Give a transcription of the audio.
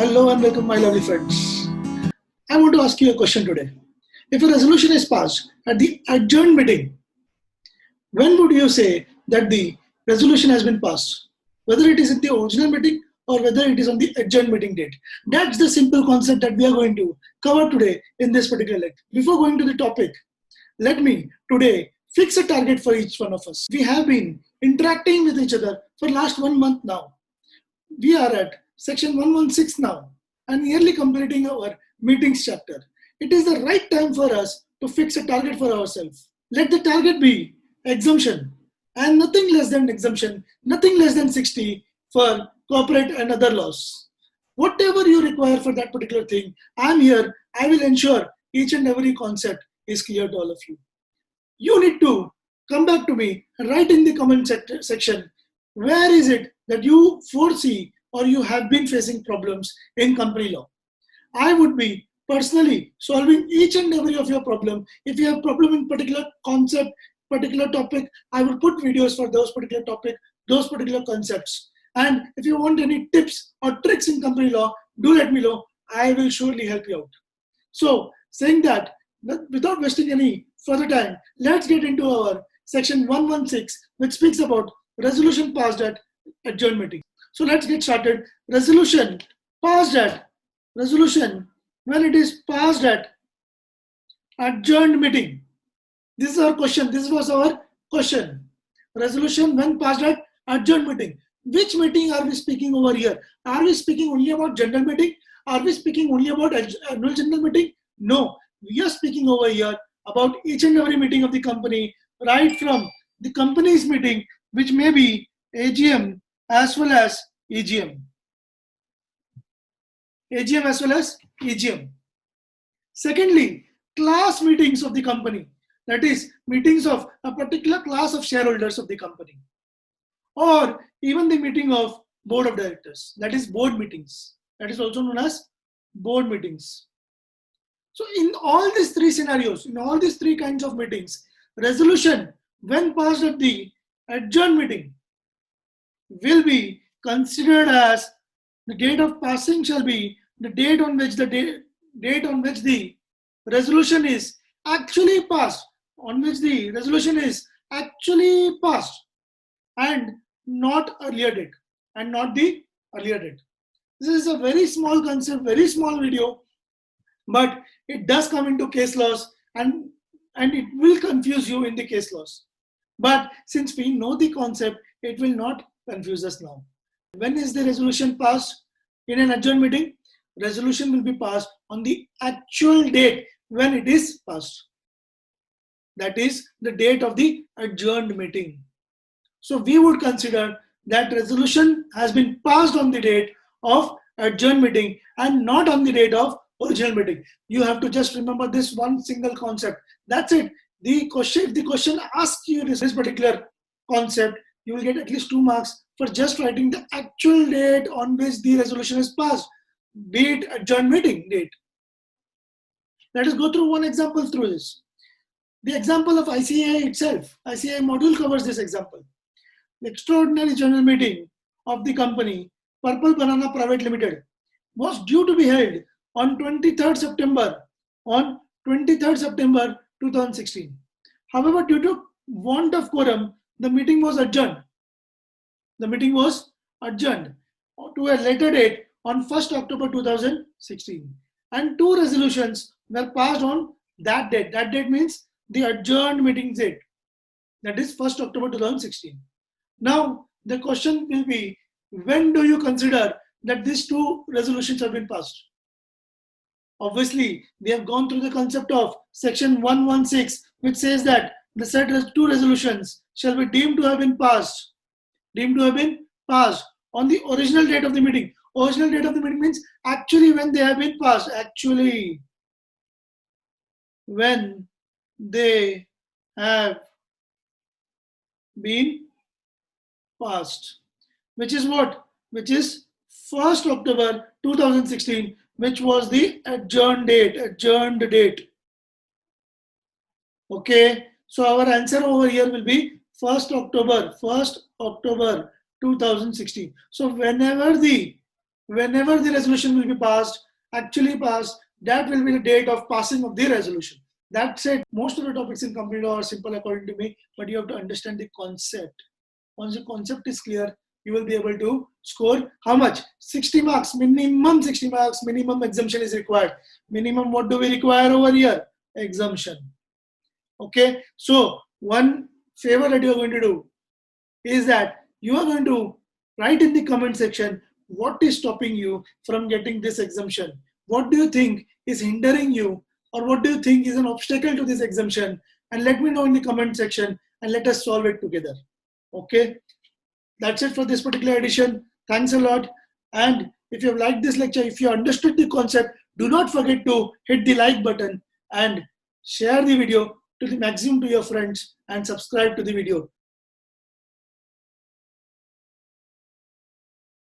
Hello and welcome, my lovely friends. I want to ask you a question today. If a resolution is passed at the adjourned meeting, when would you say that the resolution has been passed? Whether it is in the original meeting or whether it is on the adjourned meeting date. That's the simple concept that we are going to cover today in this particular lecture. Before going to the topic, let me today fix a target for each one of us. We have been interacting with each other for last 1 month now. We are at section 116 now and nearly completing our meetings chapter. It is the right time for us to fix a target for ourselves. Let the target be exemption and nothing less than exemption, nothing less than 60 for corporate and other laws. Whatever you require for that particular thing, I'm here. I will ensure each and every concept is clear to all of you. You need to come back to me and write in the comment section where is it that you foresee or you have been facing problems in company law. I would be personally solving each and every of your problem. If you have problem in particular concept, particular topic, I will put videos for those particular topic, those particular concepts. And if you want any tips or tricks in company law, do let me know. I will surely help you out. So saying that, without wasting any further time, let's get into our section 116, which speaks about resolution passed at adjourned meeting. So let's get started. Resolution when it is passed at adjourned meeting. This is our question. This was our question. Resolution when passed at adjourned meeting. Which meeting are we speaking over here? Are we speaking only about general meeting? Are we speaking only about annual general meeting? No, we are speaking over here about each and every meeting of the company, right from the company's meeting, which may be AGM as well as EGM. AGM as well as EGM. Secondly, class meetings of the company, that is meetings of a particular class of shareholders of the company, or even the meeting of board of directors, that is board meetings, that is also known as board meetings. So in all these three scenarios, in all these three kinds of meetings, resolution when passed at the adjourned meeting will be considered as the date of passing shall be the date on which the resolution is actually passed, and not earlier date, and not the earlier date. This is a very small concept, very small video, but it does come into case laws and it will confuse you in the case laws. But since we know the concept, it will not confuse us now. When is the resolution passed in an adjourned meeting? Resolution will be passed on the actual date when it is passed. That is the date of the adjourned meeting. So we would consider that resolution has been passed on the date of adjourned meeting and not on the date of original meeting. You have to just remember this one single concept. That's it. If the question asks you this particular concept, you will get at least 2 marks for just writing the actual date on which the resolution is passed, be it adjourned meeting date. Let us go through one example through this. The example of ICAI itself. ICAI module covers this example. The extraordinary general meeting of the company, Purple Banana Private Limited, was due to be held on 23rd September 2016. However, due to want of quorum, the meeting was adjourned. To a later date on 1st October 2016. And 2 resolutions were passed on that date. That date means the adjourned meeting date. That is 1st October 2016. Now, the question will be, when do you consider that these 2 resolutions have been passed? Obviously, we have gone through the concept of section 116, which says that the said 2 resolutions shall be deemed to have been passed on the original date of the meeting. Original date of the meeting means actually when they have been passed, when they have been passed, which is what? Which is 1st October 2016, which was the adjourned date. Okay, so our answer over here will be 1st October 2016. So whenever the whenever the resolution will be passed, actually passed, that will be the date of passing of the resolution. That's it. Most of the topics in company law are simple according to me, but you have to understand the concept. Once the concept is clear, you will be able to score how much? 60 marks, minimum 60 marks, minimum exemption is required. Minimum, what do we require over here? Exemption. Okay, so one favor that you are going to do is that you are going to write in the comment section what is stopping you from getting this exemption. What do you think is hindering you, or what do you think is an obstacle to this exemption? And let me know in the comment section and let us solve it together. Okay, that's it for this particular edition. Thanks a lot. And if you have liked this lecture, if you understood the concept, do not forget to hit the like button and share the video to the maximum to your friends and subscribe to the video.